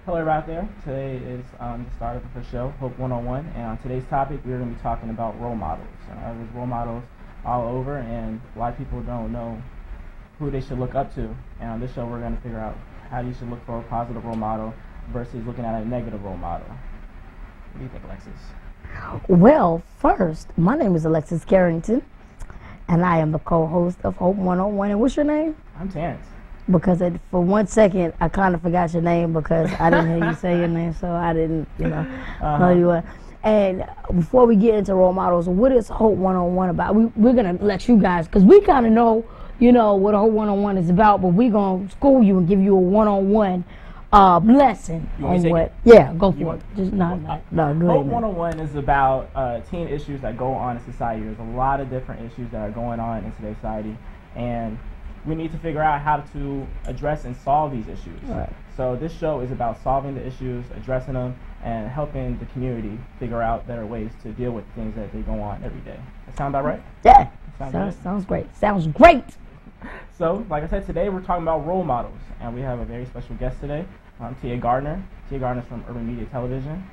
Hello, everybody out there. Today is the start of the first show, Hope 101, and on today's topic, we're going to be talking about role models. There's role models all over, and a lot of people don't know who they should look up to. And on this show, we're going to figure out how you should look for a positive role model versus looking at a negative role model. What do you think, Alexis? Well, first, my name is Alexis Carrington, and I am the co-host of Hope 101. And what's your name? I'm Terrance. Because for 1 second, I kind of forgot your name because I didn't hear you say your name, so I didn't, know you were. And before we get into role models, what is Hope 101 about? We're going to let you guys, because we kind of know, what Hope 101 is about, but we're going to school you and give you a one-on-one lesson on what. Yeah, go for it. Just no, go ahead. Hope 101 is about teen issues that go on in society. There's a lot of different issues that are going on in today's society, and we need to figure out how to address and solve these issues. Right. So this show is about solving the issues, addressing them, and helping the community figure out better ways to deal with things that they go on every day. That sound about right? Yeah. Sounds great. Sounds great. So, like I said, today we're talking about role models, and we have a very special guest today, Tia Gardner. Tia Gardner's from Urban Media Television.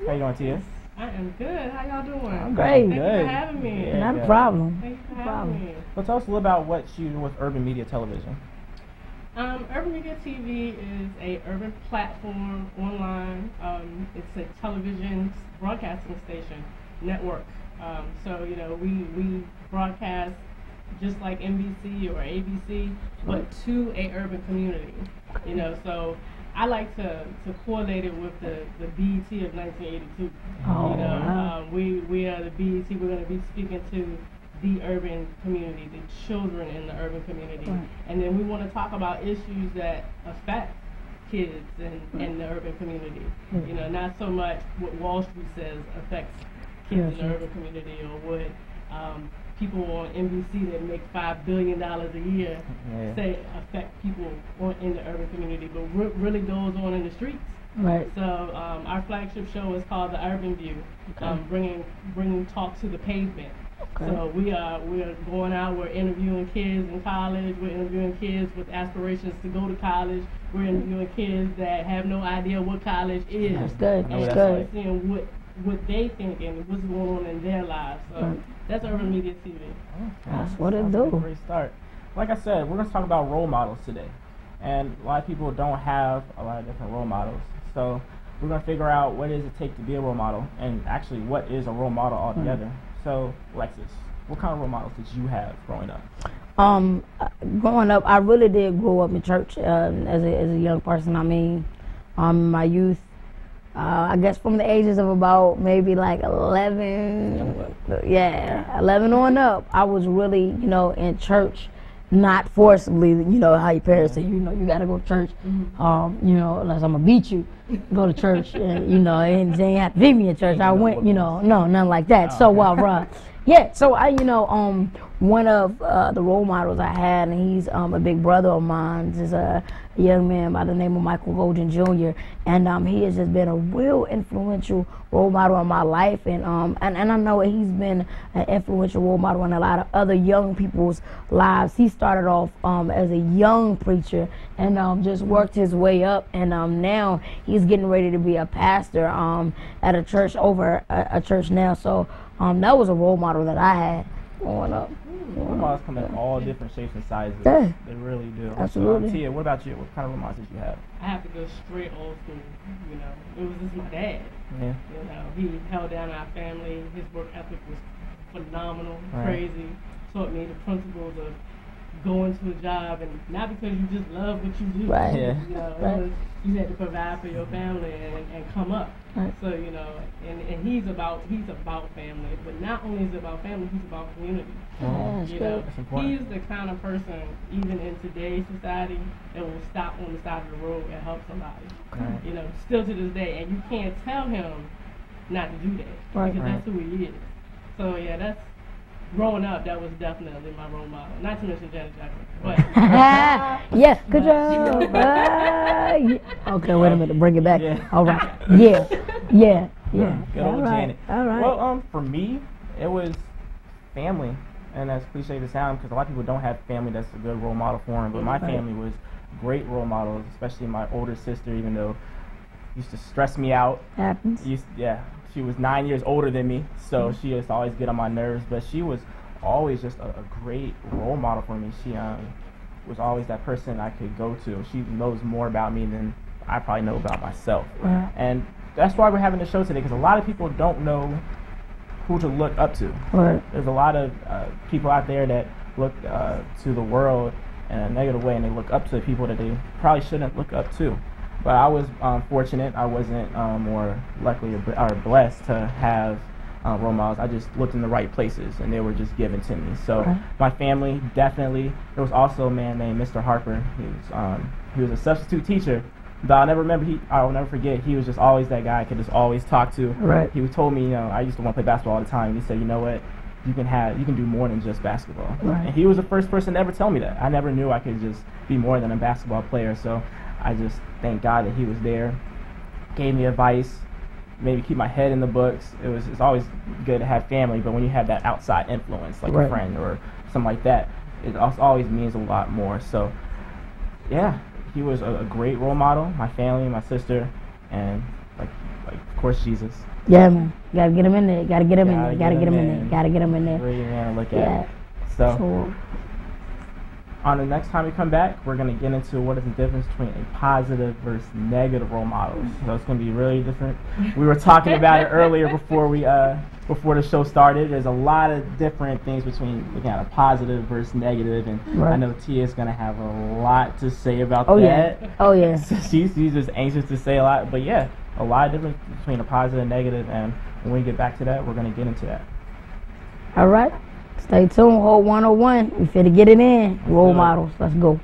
How you doing, Tia? I am good. How y'all doing? I'm great. Thank you for having me. Yeah, Not a problem. Thank you for having me. Well, tell us a little about what you do with Urban Media Television. Urban Media TV is a urban platform online. It's a television broadcasting station network. So we broadcast just like NBC or ABC, but to a urban community. So I like to correlate it with the BET of 1982. We are the BET. We're going to be speaking to the urban community, the children in the urban community, and then we want to talk about issues that affect kids in the urban community. Not so much what Wall Street says affects kids in the urban community, or what people on NBC that make $5 billion a year say affect people in the urban community, but really goes on in the streets. Right. So our flagship show is called The Urban View, bringing talk to the pavement. Okay. So we're going out, we're interviewing kids in college, we're interviewing kids with aspirations to go to college, we're interviewing kids that have no idea what college is. That's good. And That's we're good. seeing what they think and what's going on in their lives. So that's Urban Media TV. That's what it do. Great start. Like I said, we're going to talk about role models today. And a lot of people don't have a lot of different role models. So we're going to figure out what does it take to be a role model, and actually what is a role model altogether. So, Alexis, what kind of role models did you have growing up? Growing up, I really did grow up in church as a young person. I mean, my youth, I guess from the ages of about maybe like 11, 11 on up, I was really, in church, not forcibly, how your parents say, you got to go to church, unless I'm going to beat you, go to church, and, and they ain't have to beat me in church. I went, no, nothing like that. So, so I, one of the role models I had, and he's a big brother of mine, is a young man by the name of Michael Golden Jr., and he has just been a real influential role model in my life, and I know he's been an influential role model in a lot of other young people's lives. He started off as a young preacher and just worked his way up, and now he's getting ready to be a pastor at a church a church now. So that was a role model that I had growing up. Role models come in all different shapes and sizes. Yeah. They really do. Absolutely. So, Tia, what about you? What kind of role models did you have? I have to go straight old school. It was just my dad. Yeah. He held down our family. His work ethic was phenomenal, Right. crazy. Taught me the principles of going to a job, and not because you just love what you do. Right. Yeah. You had to provide for your family and come up. Right. So and he's about family, but not only is it about family, he's about community. That's important. He's the kind of person, even in today's society, that will stop on the side of the road and help somebody. Right. Still to this day, and you can't tell him not to do that, Right. because that's who he is. So that's growing up. That was definitely my role model. Not to mention Janet Jackson, but yeah, good job. Okay, wait a minute, bring it back. Yeah. All right. Yeah. Good old Janet. All right. Well, for me, it was family, and that's cliche to sound because a lot of people don't have family that's a good role model for them. But my family was great role models, especially my older sister. Even though used to stress me out. Happens. She was 9 years older than me, so she used to always get on my nerves. But she was always just a great role model for me. She was always that person I could go to. She knows more about me than I probably know about myself. Right. And that's why we're having the show today, because a lot of people don't know who to look up to. Right. There's a lot of people out there that look to the world in a negative way, and they look up to people that they probably shouldn't look up to. But I was fortunate. I wasn't more lucky or blessed to have role models. I just looked in the right places, and they were just given to me. So my family, definitely. There was also a man named Mr. Harper. He was a substitute teacher. But I'll never forget, he was just always that guy I could just always talk to. Right. He told me, I used to want to play basketball all the time. He said, you know what, you can do more than just basketball. Right. And he was the first person to ever tell me that. I never knew I could just be more than a basketball player. So I just thank God that he was there, gave me advice, made me keep my head in the books. It's always good to have family, but when you have that outside influence, like a friend or something like that, it always means a lot more. So, yeah, he was a great role model. My family, my sister, and like of course Jesus. Yeah, man. Gotta get him in there. Gotta get him in there. Gotta get him in there. Gotta get him in there. Great man to look at. So, on the next time we come back, we're going to get into what is the difference between a positive versus negative role model. So it's going to be really different. We were talking about it earlier before the show started. There's a lot of different things between looking at a positive versus negative, and I know Tia's going to have a lot to say about that. Oh yeah. So she's just anxious to say a lot, but yeah, a lot of difference between a positive and negative, and when we get back to that, we're going to get into that. All right. Stay tuned, Whole 101. We finna get it in. Role models. Let's go.